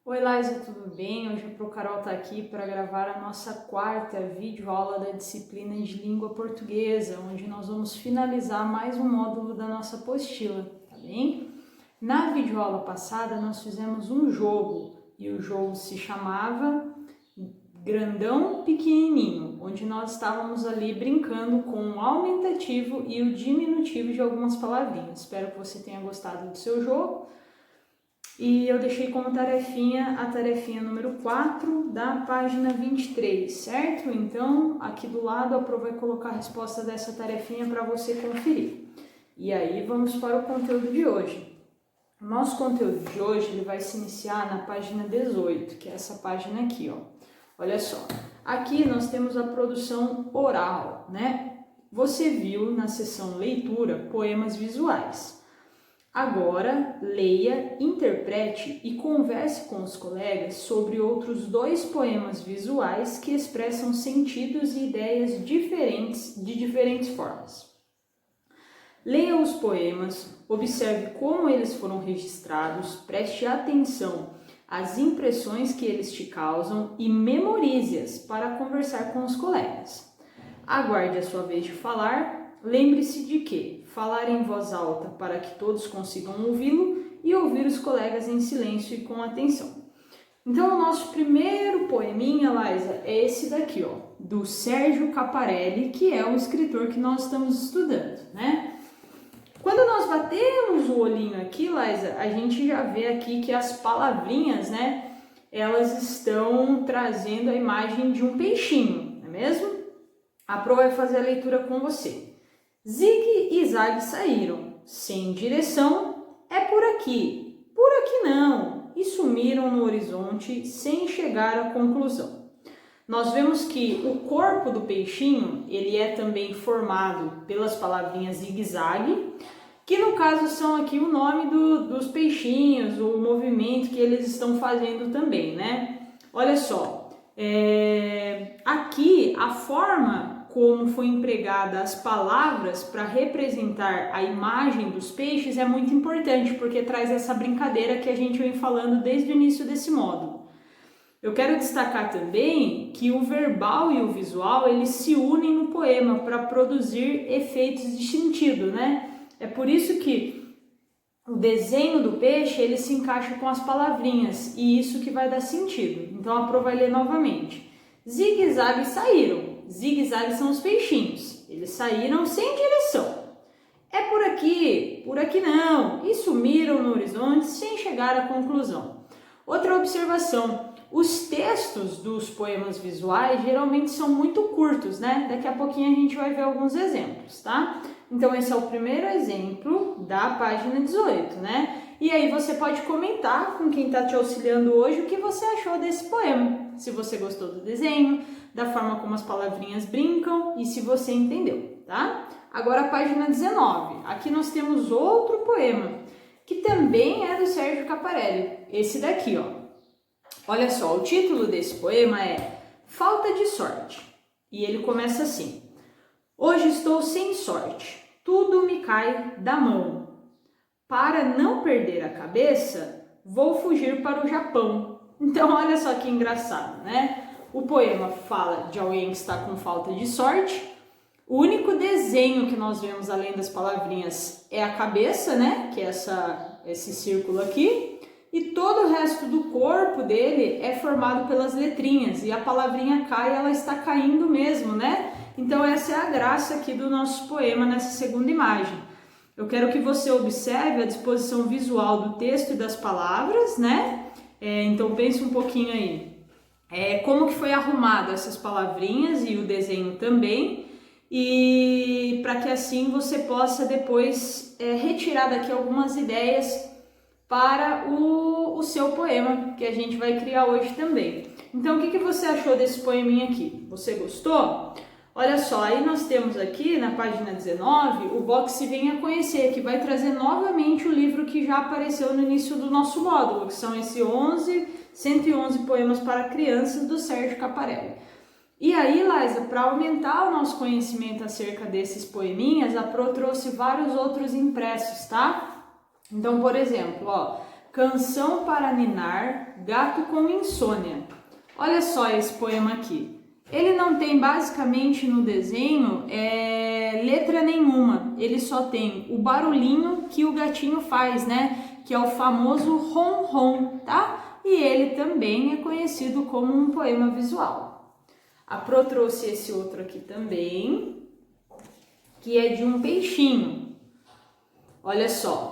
Oi, Laísa, tudo bem? Hoje a Carol está aqui para gravar a nossa quarta videoaula da disciplina de língua portuguesa, onde nós vamos finalizar mais um módulo da nossa apostila, tá bem? Na videoaula passada nós fizemos um jogo e o jogo se chamava Grandão Pequenininho, onde nós estávamos ali brincando com o aumentativo e o diminutivo de algumas palavrinhas. Espero que você tenha gostado do seu jogo. E eu deixei como tarefinha a tarefinha número 4 da página 23, certo? Então, aqui do lado a Pro vai colocar a resposta dessa tarefinha para você conferir. E aí, vamos para o conteúdo de hoje. O nosso conteúdo de hoje ele vai se iniciar na página 18, que é essa página aqui, ó. Olha só, aqui nós temos a produção oral, né? Você viu na seção leitura poemas visuais. Agora, leia, interprete e converse com os colegas sobre outros 2 poemas visuais que expressam sentidos e ideias diferentes de diferentes formas. Leia os poemas, observe como eles foram registrados, preste atenção às impressões que eles te causam e memorize-as para conversar com os colegas. Aguarde a sua vez de falar. Lembre-se de que falar em voz alta para que todos consigam ouvi-lo e ouvir os colegas em silêncio e com atenção. Então, o nosso primeiro poeminha, Laísa, é esse daqui, ó, do Sérgio Caparelli, que é o escritor que nós estamos estudando, né? Quando nós batemos o olhinho aqui, Laísa, a gente já vê aqui que as palavrinhas, né, elas estão trazendo a imagem de um peixinho, não é mesmo? A Pro vai fazer a leitura com você. Zig e Zag saíram, sem direção, é por aqui não, e sumiram no horizonte sem chegar à conclusão. Nós vemos que o corpo do peixinho, ele é também formado pelas palavrinhas zigue-zague, que no caso são aqui o nome dos peixinhos, o movimento que eles estão fazendo também, né? Olha só, aqui a forma como foi empregada as palavras para representar a imagem dos peixes é muito importante, porque traz essa brincadeira que a gente vem falando desde o início desse módulo. Eu quero destacar também que o verbal e o visual, eles se unem no poema para produzir efeitos de sentido, né? É por isso que o desenho do peixe, ele se encaixa com as palavrinhas, e isso que vai dar sentido. Então, a Pro vai ler novamente. Zigue-zague saíram. Zigue-zague são os peixinhos. Eles saíram sem direção. É por aqui não, e sumiram no horizonte sem chegar à conclusão. Outra observação, os textos dos poemas visuais geralmente são muito curtos, né? Daqui a pouquinho a gente vai ver alguns exemplos, tá? Então esse é o primeiro exemplo da página 18, né? E aí você pode comentar com quem está te auxiliando hoje o que você achou desse poema. Se você gostou do desenho, da forma como as palavrinhas brincam e se você entendeu, tá? Agora a página 19. Aqui nós temos outro poema, que também é do Sérgio Caparelli. Esse daqui, ó. Olha só, o título desse poema é Falta de Sorte. E ele começa assim. Hoje estou sem sorte, tudo me cai da mão. Para não perder a cabeça, vou fugir para o Japão. Então, olha só que engraçado, né? O poema fala de alguém que está com falta de sorte. O único desenho que nós vemos além das palavrinhas é a cabeça, né? Que é esse círculo aqui. E todo o resto do corpo dele é formado pelas letrinhas. E a palavrinha cai, ela está caindo mesmo, né? Então essa é a graça aqui do nosso poema nessa segunda imagem. Eu quero que você observe a disposição visual do texto e das palavras, né? Então pense um pouquinho aí. Como que foi arrumado essas palavrinhas e o desenho também. E para que assim você possa depois retirar daqui algumas ideias para o seu poema, que a gente vai criar hoje também. Então, o que você achou desse poeminha aqui? Você gostou? Olha só, aí nós temos aqui na página 19 o box Venha Conhecer, que vai trazer novamente o livro que já apareceu no início do nosso módulo, que são esses 111 poemas para crianças do Sérgio Caparelli. E aí, Laísa, para aumentar o nosso conhecimento acerca desses poeminhas, a Pro trouxe vários outros impressos, tá? Então, por exemplo, ó, Canção para ninar, gato com insônia. Olha só esse poema aqui. Ele não tem basicamente no desenho letra nenhuma. Ele só tem o barulhinho que o gatinho faz, né? Que é o famoso ron-ron, tá? E ele também é conhecido como um poema visual. A Pro trouxe esse outro aqui também, que é de um peixinho. Olha só.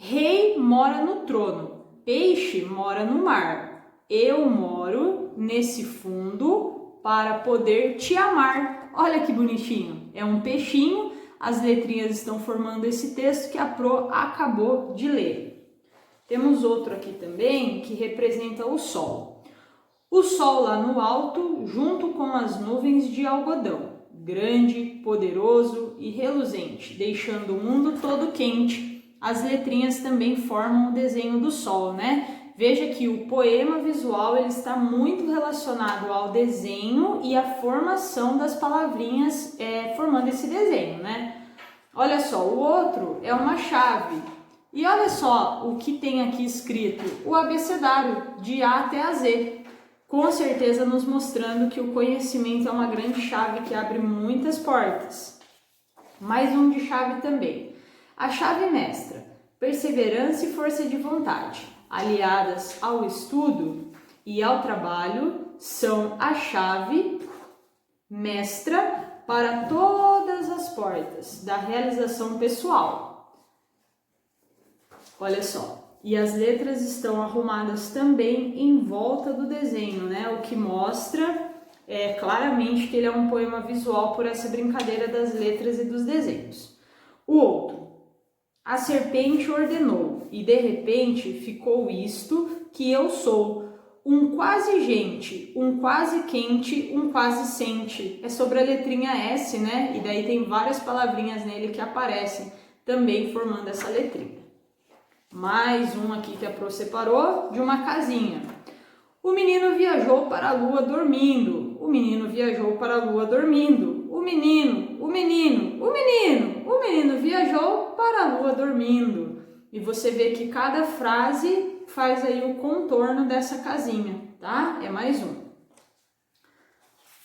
Rei mora no trono, peixe mora no mar. Eu moro nesse fundo para poder te amar. Olha que bonitinho. É um peixinho, as letrinhas estão formando esse texto que a Pro acabou de ler. Temos outro aqui também que representa o sol. O sol lá no alto, junto com as nuvens de algodão, grande, poderoso e reluzente, deixando o mundo todo quente. As letrinhas também formam o desenho do sol, né? Veja que o poema visual ele está muito relacionado ao desenho e à formação das palavrinhas formando esse desenho, né? Olha só, o outro é uma chave. E olha só o que tem aqui escrito, o abecedário de A até a Z. Com certeza nos mostrando que o conhecimento é uma grande chave que abre muitas portas. Mais um de chave também. A chave mestra, perseverança e força de vontade, aliadas ao estudo e ao trabalho, são a chave mestra para todas as portas da realização pessoal. Olha só, e as letras estão arrumadas também em volta do desenho, né? O que mostra claramente que ele é um poema visual por essa brincadeira das letras e dos desenhos. O outro. A serpente ordenou, e de repente ficou isto que eu sou, um quase gente, um quase quente, um quase sente. É sobre a letrinha S, né? E daí tem várias palavrinhas nele que aparecem, também formando essa letrinha. Mais um aqui que a Pro separou, de uma casinha. O menino viajou para a lua dormindo, o menino viajou para a lua dormindo, o menino viajou para a lua dormindo. E você vê que cada frase faz aí o contorno dessa casinha, tá? É mais um.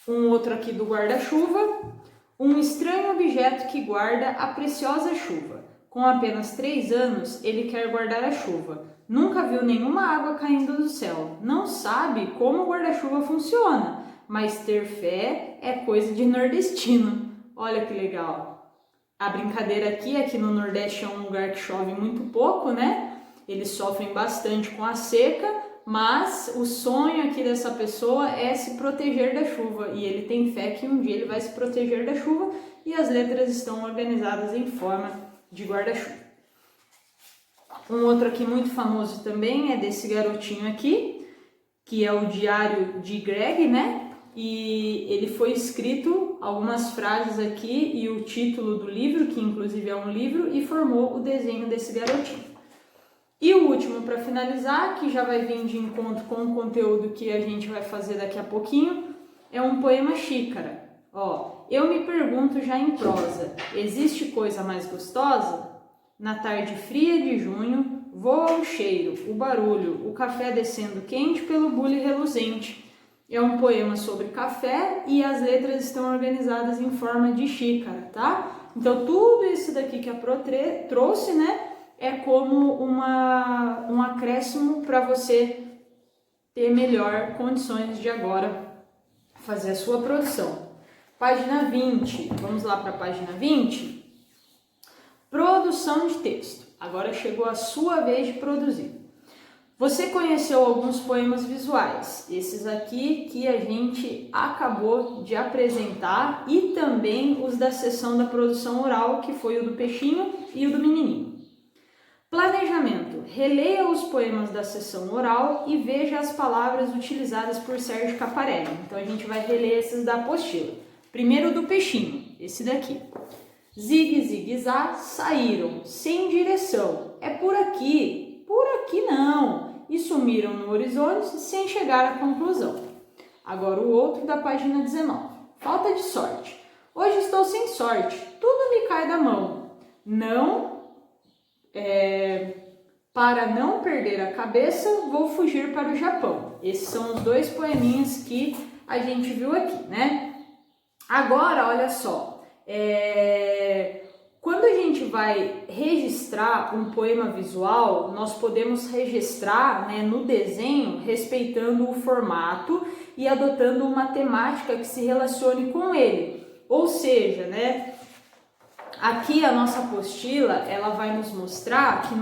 Um outro aqui do guarda-chuva. Um estranho objeto que guarda a preciosa chuva. Com apenas 3 anos, ele quer guardar a chuva. Nunca viu nenhuma água caindo do céu. Não sabe como o guarda-chuva funciona, mas ter fé é coisa de nordestino. Olha que legal. A brincadeira aqui é que no Nordeste é um lugar que chove muito pouco, né? Eles sofrem bastante com a seca, mas o sonho aqui dessa pessoa é se proteger da chuva. E ele tem fé que um dia ele vai se proteger da chuva e as letras estão organizadas em forma de guarda-chuva. Um outro aqui muito famoso também é desse garotinho aqui, que é o Diário de Greg, né? E ele foi escrito algumas frases aqui e o título do livro, que inclusive é um livro, e formou o desenho desse garotinho. E o último para finalizar, que já vai vir de encontro com o conteúdo que a gente vai fazer daqui a pouquinho, é um poema xícara. Ó, eu me pergunto já em prosa, existe coisa mais gostosa? Na tarde fria de junho, voa o cheiro, o barulho, o café descendo quente pelo bule reluzente. É um poema sobre café e as letras estão organizadas em forma de xícara, tá? Então, tudo isso daqui que a Pro trouxe, né, é como um acréscimo para você ter melhor condições de agora fazer a sua produção. Página 20, vamos lá para a página 20. Produção de texto. Agora chegou a sua vez de produzir. Você conheceu alguns poemas visuais, esses aqui que a gente acabou de apresentar e também os da sessão da produção oral, que foi o do peixinho e o do menininho. Planejamento. Releia os poemas da sessão oral e veja as palavras utilizadas por Sérgio Caparelli. Então a gente vai reler esses da apostila. Primeiro do peixinho, esse daqui. Zigue, zigue, zá, saíram, sem direção. É por aqui não. E sumiram no horizonte sem chegar à conclusão. Agora o outro da página 19. Falta de sorte. Hoje estou sem sorte, tudo me cai da mão. Para não perder a cabeça, vou fugir para o Japão. Esses são os dois poeminhas que a gente viu aqui, né? Agora, olha só, quando a gente vai registrar um poema visual, nós podemos registrar, né, no desenho, respeitando o formato e adotando uma temática que se relacione com ele. Ou seja, né, aqui a nossa apostila, ela vai nos mostrar que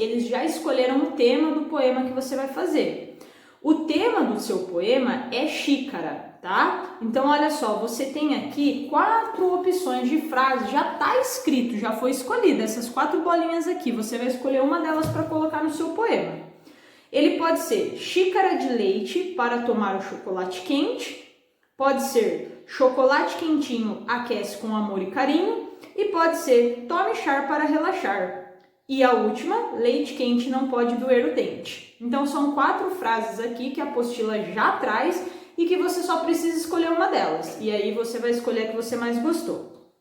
eles já escolheram o tema do poema que você vai fazer. O tema do seu poema é xícara, tá? Então, olha só, você tem aqui 4 opções de frase, já tá escrito, já foi escolhida, essas 4 bolinhas aqui, você vai escolher uma delas para colocar no seu poema. Ele pode ser xícara de leite para tomar o chocolate quente, pode ser chocolate quentinho aquece com amor e carinho, e pode ser tome chá para relaxar. E a última, leite quente não pode doer o dente. Então são 4 frases aqui que a apostila já traz e que você só precisa escolher uma delas. E aí você vai escolher a que você mais gostou.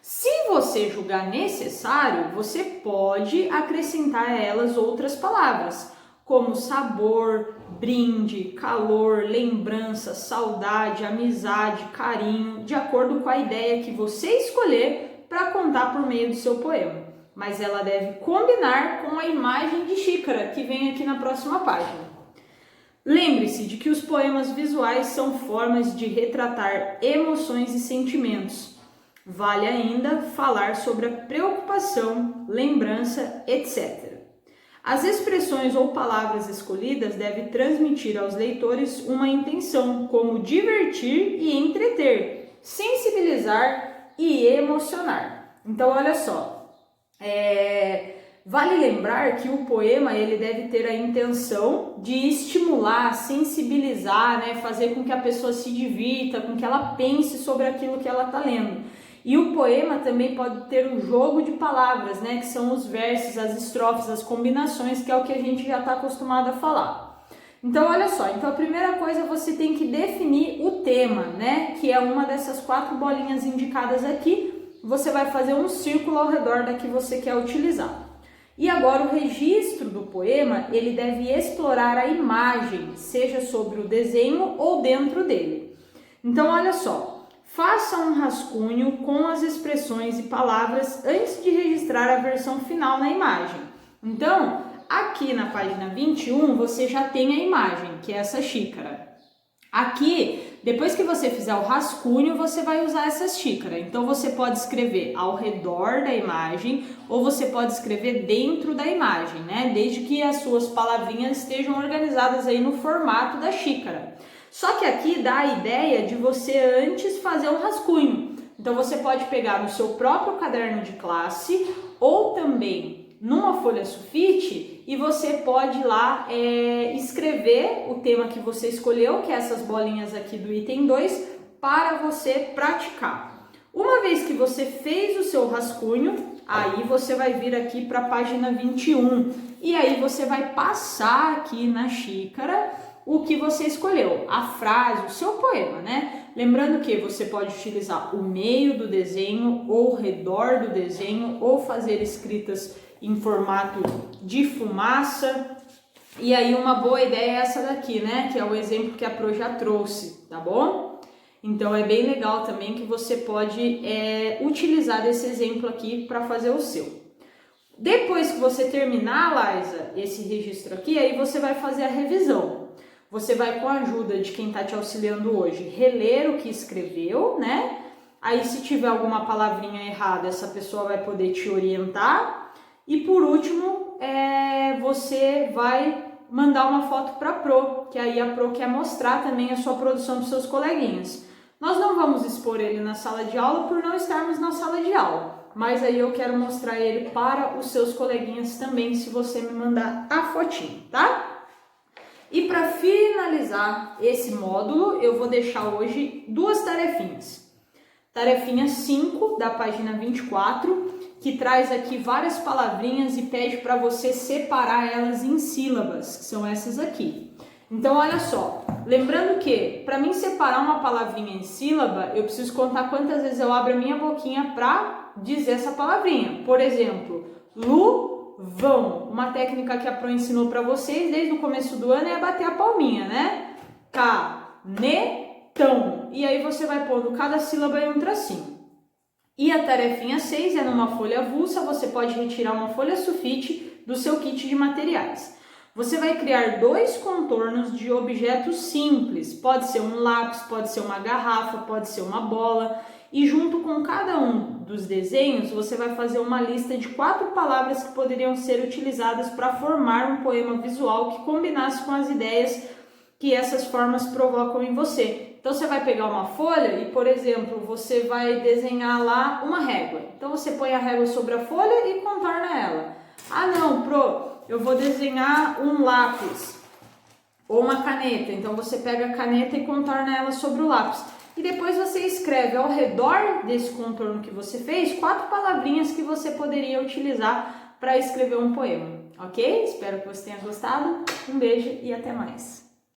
Se você julgar necessário, você pode acrescentar a elas outras palavras, como sabor, brinde, calor, lembrança, saudade, amizade, carinho, de acordo com a ideia que você escolher para contar por meio do seu poema. Mas ela deve combinar com a imagem de xícara que vem aqui na próxima página. Lembre-se de que os poemas visuais são formas de retratar emoções e sentimentos. Vale ainda falar sobre a preocupação, lembrança, etc. As expressões ou palavras escolhidas devem transmitir aos leitores uma intenção, como divertir e entreter, sensibilizar e emocionar. Então, olha só. Vale lembrar que o poema ele deve ter a intenção de estimular, sensibilizar, né, fazer com que a pessoa se divirta, com que ela pense sobre aquilo que ela está lendo. E o poema também pode ter um jogo de palavras, né, que são os versos, as estrofes, as combinações, que é o que a gente já está acostumado a falar. Então, olha só, então a primeira coisa você tem que definir o tema, né, que é uma dessas 4 bolinhas indicadas aqui. Você vai fazer um círculo ao redor da que você quer utilizar. E agora o registro do poema, ele deve explorar a imagem, seja sobre o desenho ou dentro dele. Então, olha só, faça um rascunho com as expressões e palavras antes de registrar a versão final na imagem. Então, aqui na página 21, você já tem a imagem, que é essa xícara. Aqui, depois que você fizer o rascunho, você vai usar essa xícara. Então, você pode escrever ao redor da imagem ou você pode escrever dentro da imagem, né? Desde que as suas palavrinhas estejam organizadas aí no formato da xícara. Só que aqui dá a ideia de você antes fazer um rascunho. Então, você pode pegar no seu próprio caderno de classe ou também numa folha sulfite e você pode lá escrever o tema que você escolheu, que é essas bolinhas aqui do item 2, para você praticar. Uma vez que você fez o seu rascunho, aí você vai vir aqui para a página 21 e aí você vai passar aqui na xícara o que você escolheu, a frase, o seu poema, né? Lembrando que você pode utilizar o meio do desenho ou o redor do desenho ou fazer escritas em formato de fumaça. E aí uma boa ideia é essa daqui, né? Que é o exemplo que a Pro já trouxe, tá bom? Então é bem legal também que você pode utilizar esse exemplo aqui para fazer o seu. Depois que você terminar, Liza, esse registro aqui, aí você vai fazer a revisão. Você vai, com a ajuda de quem está te auxiliando hoje, reler o que escreveu, né? Aí se tiver alguma palavrinha errada, essa pessoa vai poder te orientar. E por último, você vai mandar uma foto para a Pro, que aí a Pro quer mostrar também a sua produção para os seus coleguinhas. Nós não vamos expor ele na sala de aula por não estarmos na sala de aula, mas aí eu quero mostrar ele para os seus coleguinhas também, se você me mandar a fotinho, tá? E para finalizar esse módulo, eu vou deixar hoje 2 tarefinhas. Tarefinha 5 da página 24, que traz aqui várias palavrinhas e pede para você separar elas em sílabas, que são essas aqui. Então, olha só, lembrando que para mim separar uma palavrinha em sílaba, eu preciso contar quantas vezes eu abro a minha boquinha para dizer essa palavrinha. Por exemplo, vão. Uma técnica que a Pro ensinou para vocês desde o começo do ano é bater a palminha, né? Canetão. E aí você vai pondo cada sílaba em um tracinho. E a tarefinha 6 é numa folha avulsa, você pode retirar uma folha sulfite do seu kit de materiais. Você vai criar 2 contornos de objetos simples, pode ser um lápis, pode ser uma garrafa, pode ser uma bola, e junto com cada um dos desenhos você vai fazer uma lista de 4 palavras que poderiam ser utilizadas para formar um poema visual que combinasse com as ideias que essas formas provocam em você. Então você vai pegar uma folha e, por exemplo, você vai desenhar lá uma régua. Então você põe a régua sobre a folha e contorna ela. Ah não, Pro, eu vou desenhar um lápis ou uma caneta. Então você pega a caneta e contorna ela sobre o lápis. E depois você escreve ao redor desse contorno que você fez 4 palavrinhas que você poderia utilizar para escrever um poema, ok? Espero que você tenha gostado. Um beijo e até mais.